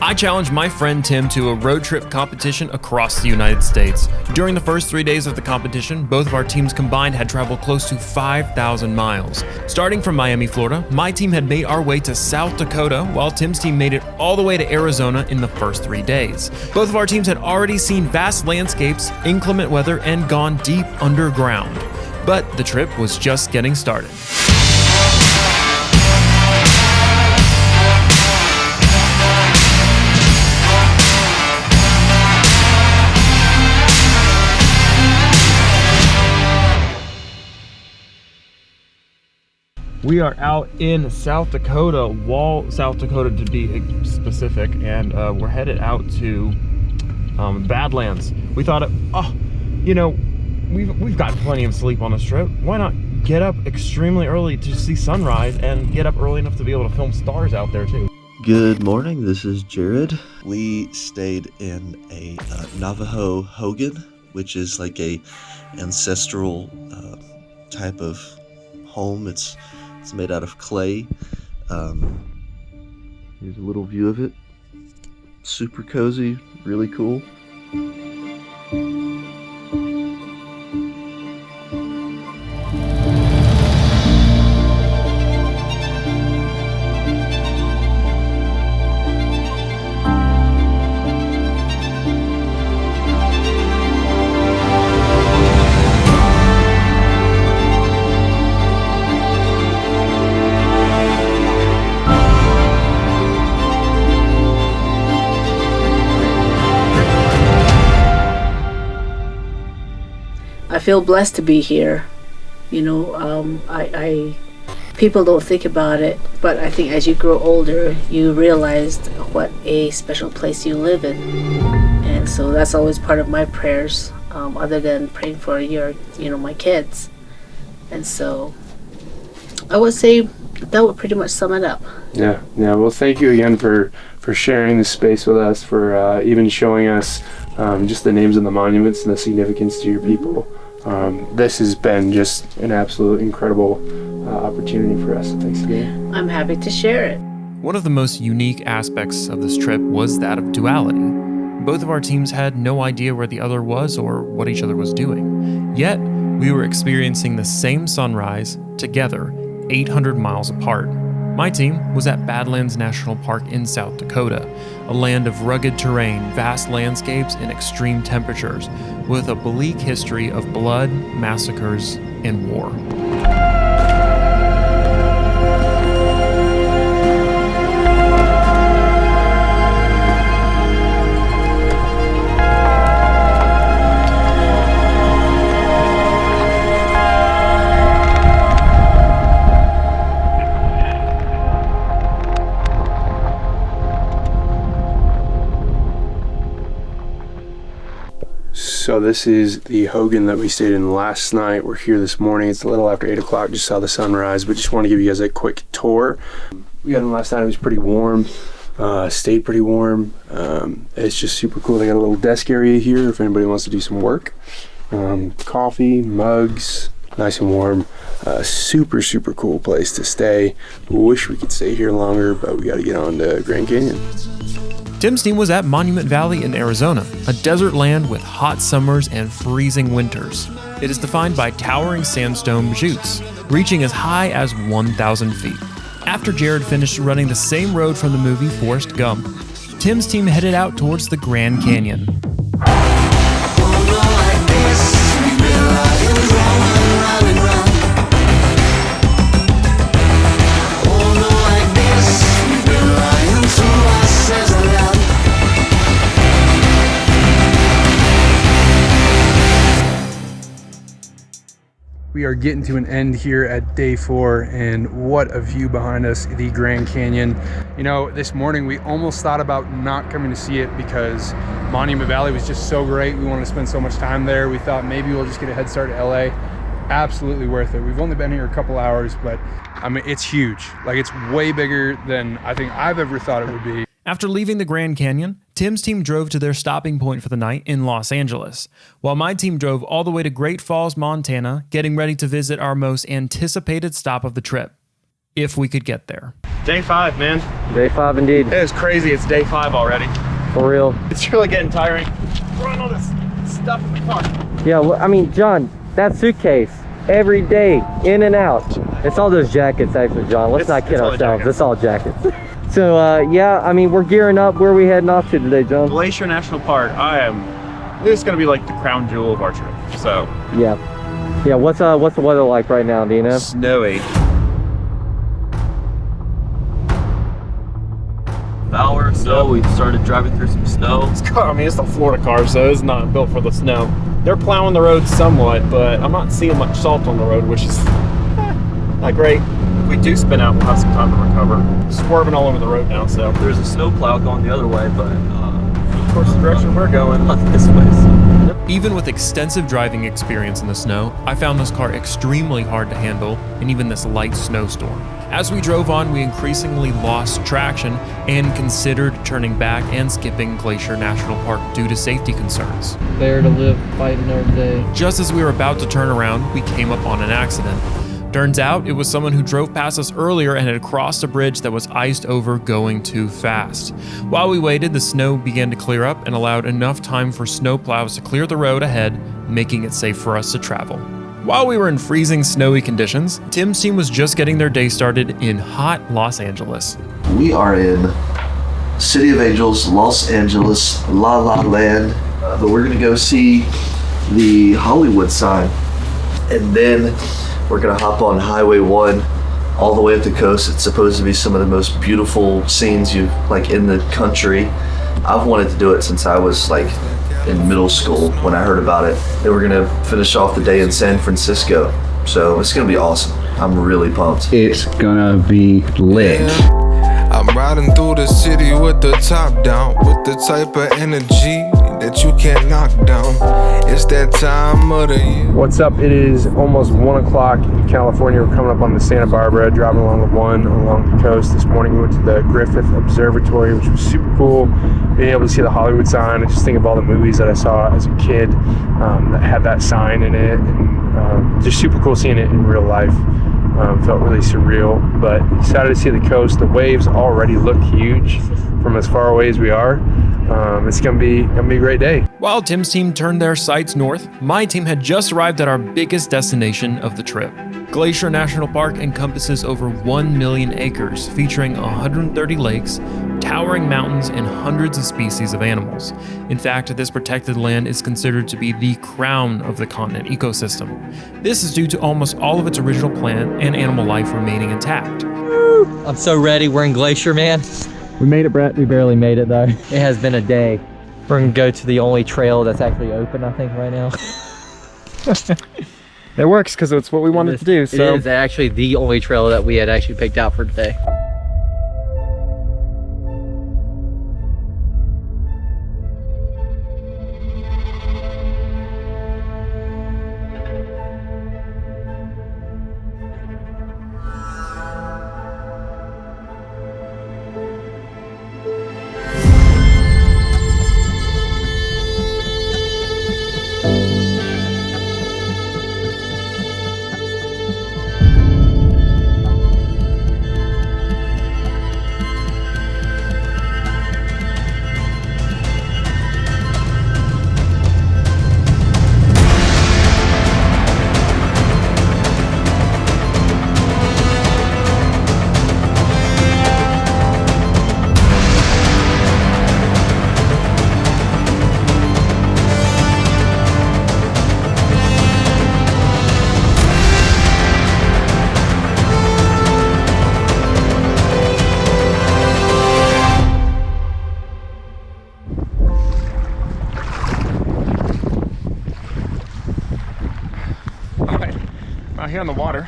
I challenged my friend Tim to a road trip competition across the United States. During the first 3 days of the competition, both of our teams combined had traveled close to 5,000 miles. Starting from Miami, Florida, my team had made our way to South Dakota, while Tim's team made it all the way to Arizona in the first 3 days. Both of our teams had already seen vast landscapes, inclement weather, and gone deep underground. But the trip was just getting started. We are out in South Dakota, Wall, South Dakota to be specific, and we're headed out to Badlands. We thought, we've got plenty of sleep on this trip. Why not get up extremely early to see sunrise and get up early enough to be able to film stars out there too? Good morning, this is Jared. We stayed in a Navajo hogan, which is like a ancestral type of home. It's made out of clay. Here's a little view of it. Super cozy, really cool. I feel blessed to be here. People don't think about it, but I think as you grow older, you realize what a special place you live in. And so that's always part of my prayers, other than praying for my kids. And so I would say that would pretty much sum it up. Yeah. Well, thank you again for sharing this space with us, for even showing us just the names of the monuments and the significance to your people. This has been just an absolute incredible opportunity for us, so thanks again. I'm happy to share it. One of the most unique aspects of this trip was that of duality. Both of our teams had no idea where the other was or what each other was doing. Yet, we were experiencing the same sunrise together, 800 miles apart. My team was at Badlands National Park in South Dakota, a land of rugged terrain, vast landscapes, and extreme temperatures, with a bleak history of blood, massacres, and war. So this is the hogan that we stayed in last night. We're here this morning. It's a little after 8 o'clock. Just saw the sunrise, but just want to give you guys a quick tour. We got in last night. It was pretty warm. Stayed pretty warm. It's just super cool. They got a little desk area here if anybody wants to do some work. Coffee, mugs, nice and warm. Super cool place to stay. Wish we could stay here longer, but we got to get on to Grand Canyon. Tim's team was at Monument Valley in Arizona, a desert land with hot summers and freezing winters. It is defined by towering sandstone buttes, reaching as high as 1,000 feet. After Jared finished running the same road from the movie Forrest Gump, Tim's team headed out towards the Grand Canyon. We are getting to an end here at day 4, and what a view behind us, the Grand Canyon. This morning we almost thought about not coming to see it because Monument Valley was just so great. We wanted to spend so much time there. We thought maybe we'll just get a head start to LA. Absolutely worth it. We've only been here a couple hours, but it's huge. It's way bigger than I think I've ever thought it would be. After leaving the Grand Canyon, Tim's team drove to their stopping point for the night in Los Angeles, while my team drove all the way to Great Falls, Montana, getting ready to visit our most anticipated stop of the trip, if we could get there. Day 5, man. Day 5 indeed. It is crazy. It's day 5 already. For real. It's really getting tiring. Throwing all this stuff in the car. Yeah, well, I mean, John, that suitcase, every day, in and out. It's all those jackets, actually, John. Let's not kid ourselves. It's all jackets. So, yeah, I mean, we're gearing up. Where are we heading off to today, John? Glacier National Park. This is going to be like the crown jewel of our trip. So. Yeah. Yeah, what's the weather like right now, do you know? Snowy. Hour, so we started driving through some snow. It's the Florida car, so it's not built for the snow. They're plowing the road somewhat, but I'm not seeing much salt on the road, which is not great. If we do spin out, we'll have some time to recover. Swerving all over the road now, so. There's a snow plow going the other way, but of course the direction we're going, not this way. So. Even with extensive driving experience in the snow, I found this car extremely hard to handle in even this light snowstorm. As we drove on, we increasingly lost traction and considered turning back and skipping Glacier National Park due to safety concerns. There to live, fighting every day. Just as we were about to turn around, we came up on an accident. Turns out it was someone who drove past us earlier and had crossed a bridge that was iced over going too fast. While we waited, the snow began to clear up and allowed enough time for snowplows to clear the road ahead, making it safe for us to travel. While we were in freezing, snowy conditions, Tim's team was just getting their day started in hot Los Angeles. We are in City of Angels, Los Angeles, La La Land, but we're gonna go see the Hollywood sign, and then we're gonna hop on Highway 1 all the way up the coast. It's supposed to be some of the most beautiful scenes in the country. I've wanted to do it since I was in middle school when I heard about it. Then we're gonna finish off the day in San Francisco. So it's gonna be awesome. I'm really pumped. It's gonna be lit. I'm riding through the city with the top down, with the type of energy that you can't knock down. It's that time of the year. What's up? It is almost 1 o'clock in California. We're coming up on the Santa Barbara, driving along the 1 along the coast. This morning we went to the Griffith Observatory, which was super cool. Being able to see the Hollywood sign, I just think of all the movies that I saw as a kid that had that sign in it, and just super cool seeing it in real life. Felt really surreal, but excited to see the coast. The waves already look huge from as far away as we are. It's gonna be a great day. While Tim's team turned their sights north, my team had just arrived at our biggest destination of the trip. Glacier National Park encompasses over 1 million acres, featuring 130 lakes, towering mountains, and hundreds of species of animals. In fact, this protected land is considered to be the crown of the continent ecosystem. This is due to almost all of its original plant and animal life remaining intact. I'm so ready. We're in Glacier, man. We made it, Brett. We barely made it, though. It has been a day. We're gonna go to the only trail that's actually open, I think, right now. It works because it's what we wanted to do. So it is actually the only trail that we had actually picked out for today. out here on the water.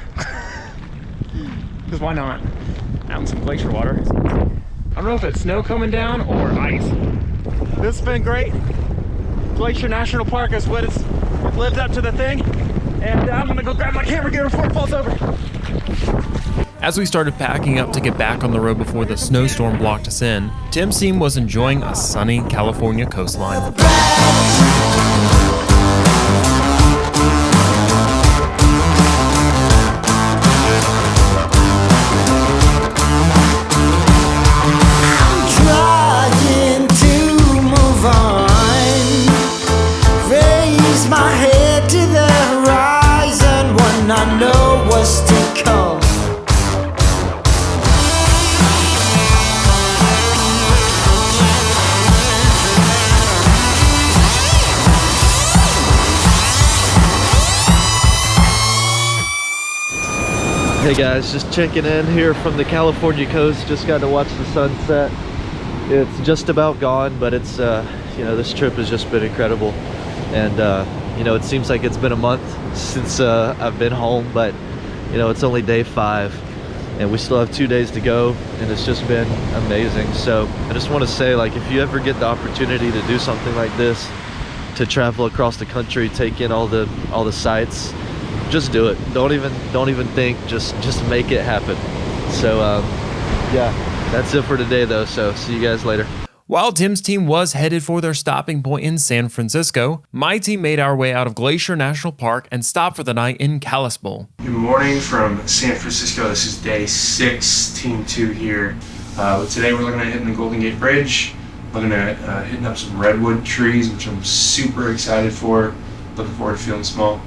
Because why not? Out in some glacier water. I don't know if it's snow coming down or ice. This has been great. Glacier National Park is what it's lived up to the thing. And I'm gonna go grab my camera gear before it falls over. As we started packing up to get back on the road before the snowstorm blocked us in, Tim's team was enjoying a sunny California coastline. Hey guys, just checking in here from the California coast. Just got to watch the sunset. It's just about gone, but it's you know, this trip has just been incredible. And you know, it seems like it's been a month since I've been home, but you know, it's only day 5 and we still have 2 days to go, and it's just been amazing. So I just want to say, like, if you ever get the opportunity to do something like this, to travel across the country, take in all the sights, just do it. Don't even think, just make it happen. So yeah, that's it for today though, so see you guys later. While Tim's team was headed for their stopping point in San Francisco, my team made our way out of Glacier National Park and stopped for the night in Kalispell. Good morning from San Francisco. This is day 6, team 2 here. Today we're looking at hitting the Golden Gate Bridge, looking at hitting up some redwood trees, which I'm super excited for. Looking forward to feeling small.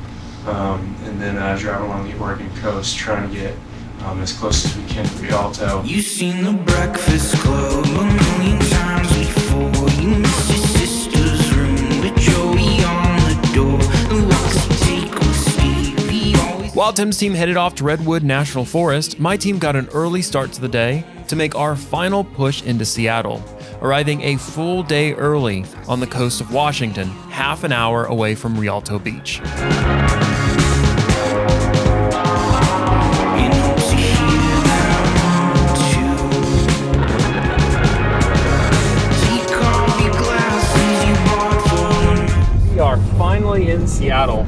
And then driving along the Oregon coast, trying to get as close as we can to Rialto. You've seen the Breakfast Club a million times before. You miss your sister's room with Joey on the door. The walks you take with Stevie always. While Tim's team headed off to Redwood National Forest, my team got an early start to the day to make our final push into Seattle, arriving a full day early on the coast of Washington, half an hour away from Rialto Beach. We are finally in Seattle.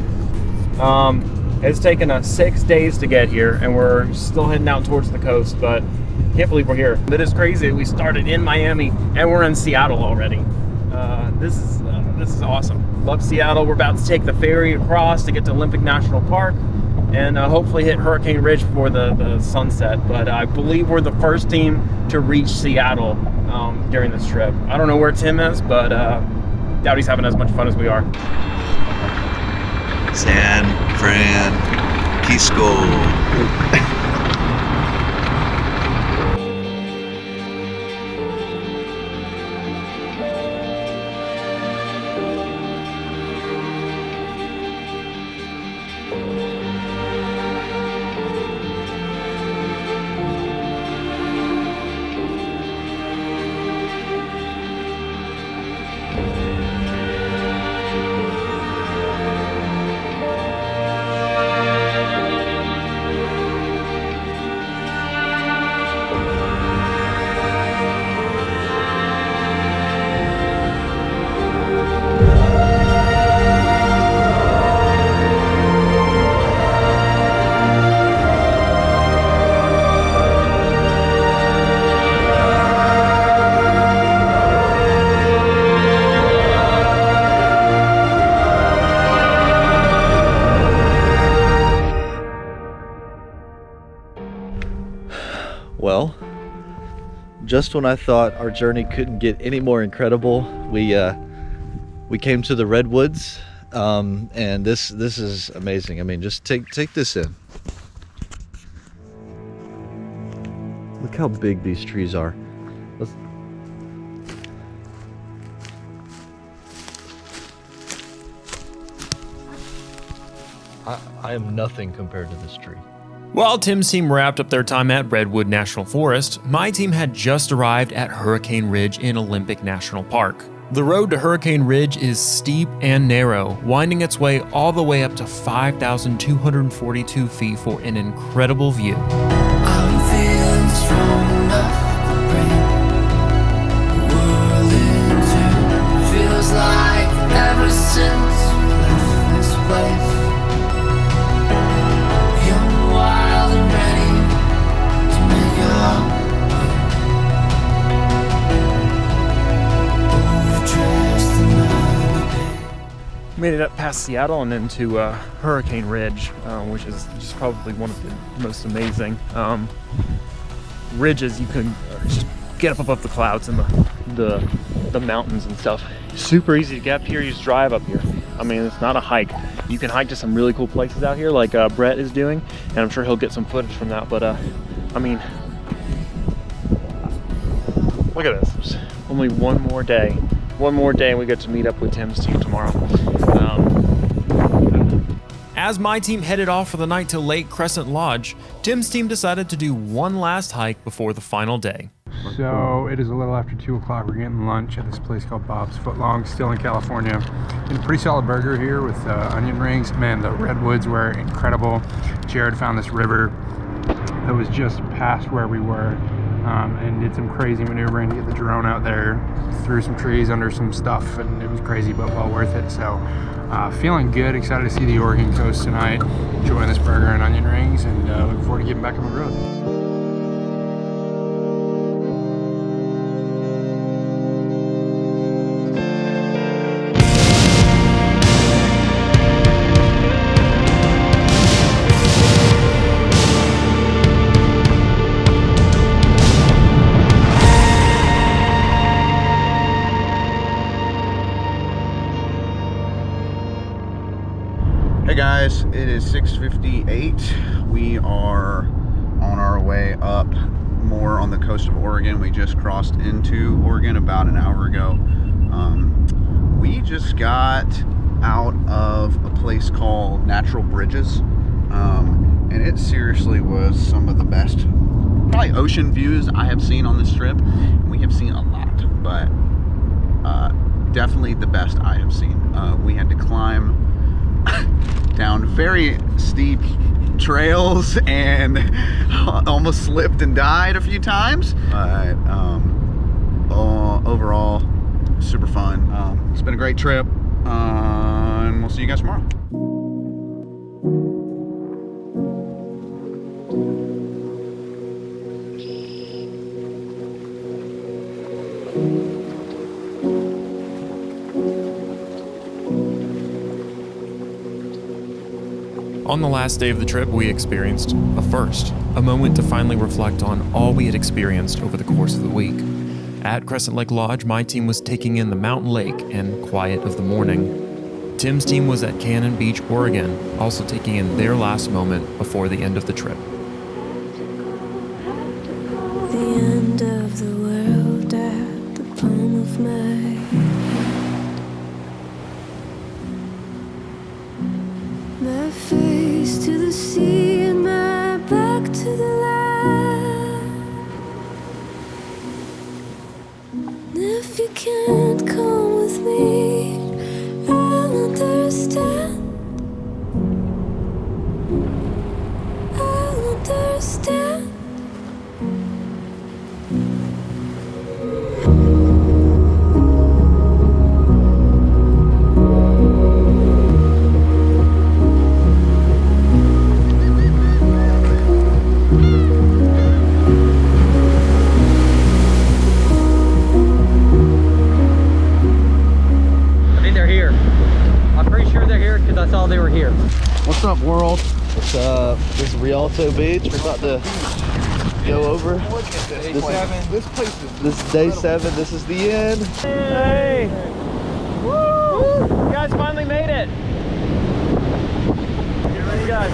It's taken us 6 days to get here, and we're still heading out towards the coast, but can't believe we're here. It is crazy. We started in Miami and we're in Seattle already. This is awesome. Love Seattle. We're about to take the ferry across to get to Olympic National Park and hopefully hit Hurricane Ridge for the sunset. But I believe we're the first team to reach Seattle during this trip. I don't know where Tim is, but doubt he's having as much fun as we are. San Francisco. Well, just when I thought our journey couldn't get any more incredible, we came to the Redwoods, and this is amazing. I mean, just take this in. Look how big these trees are. I am nothing compared to this tree. While Tim's team wrapped up their time at Redwood National Forest, my team had just arrived at Hurricane Ridge in Olympic National Park. The road to Hurricane Ridge is steep and narrow, winding its way all the way up to 5,242 feet for an incredible view. I'm feeling strong enough to bring the world into. Feels like ever since we left this place. Young, wild, and ready to make it all. Overdressed another day. Made it up past Seattle and into Hurricane Ridge, which is just probably one of the most amazing ridges you can just get up above the clouds and the mountains and stuff. Super easy to get up here. You just drive up here. I mean, it's not a hike. You can hike to some really cool places out here, like Brett is doing, and I'm sure he'll get some footage from that. But I mean, look at this. There's only one more day. One more day and we get to meet up with Tim's team tomorrow. As my team headed off for the night to Lake Crescent Lodge, Tim's team decided to do one last hike before the final day. So it is a little after 2 o'clock. We're getting lunch at this place called Bob's Footlong, still in California. And a pretty solid burger here with onion rings. Man, the Redwoods were incredible. Jared found this river that was just past where we were and did some crazy maneuvering to get the drone out there, threw some trees under some stuff, and it was crazy but well worth it. So feeling good, excited to see the Oregon coast tonight, enjoying this burger and onion rings, and looking forward to getting back on the road. Hey guys, it is 6:58. We are on our way up more on the coast of Oregon. We just crossed into Oregon about an hour ago. We just got out of a place called Natural Bridges, and it seriously was some of the best, probably ocean views I have seen on this trip. We have seen a lot, but definitely the best I have seen. We had to climb down very steep trails and almost slipped and died a few times, but overall super fun. It's been a great trip, and we'll see you guys tomorrow. On the last day of the trip, we experienced a first, a moment to finally reflect on all we had experienced over the course of the week. At Crescent Lake Lodge, my team was taking in the mountain lake and quiet of the morning. Tim's team was at Cannon Beach, Oregon, also taking in their last moment before the end of the trip. The end of the world at the palm of my hand. My face to the sea and my back to the land. If you can't come with me, I'll understand. I'll understand. They were here. What's up, world? It's this is Rialto Beach. We're about to go over. This is day 7. This is the end. Hey! Woo! You guys finally made it. You guys.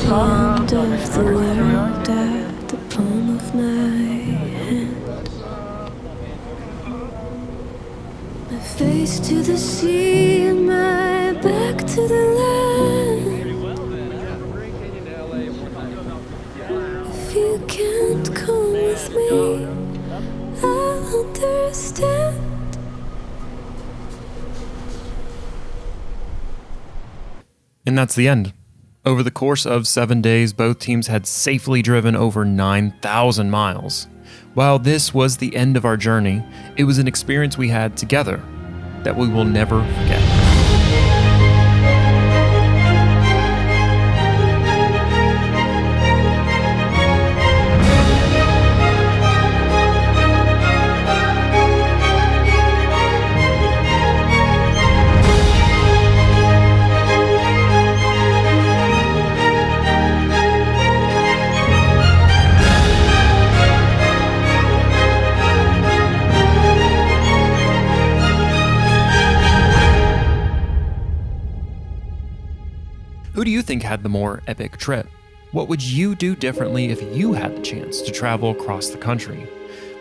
The end of the world at the palm of my hand. My face to the sea and my back to the land. If you can't come with me, I'll understand. And that's the end. Over the course of 7 days, both teams had safely driven over 9,000 miles. While this was the end of our journey, it was an experience we had together that we will never forget. Who do you think had the more epic trip? What would you do differently if you had the chance to travel across the country?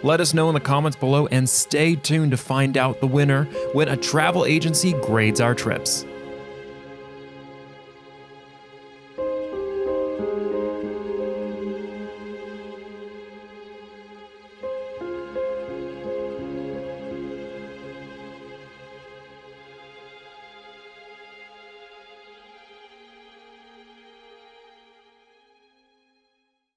Let us know in the comments below and stay tuned to find out the winner when a travel agency grades our trips.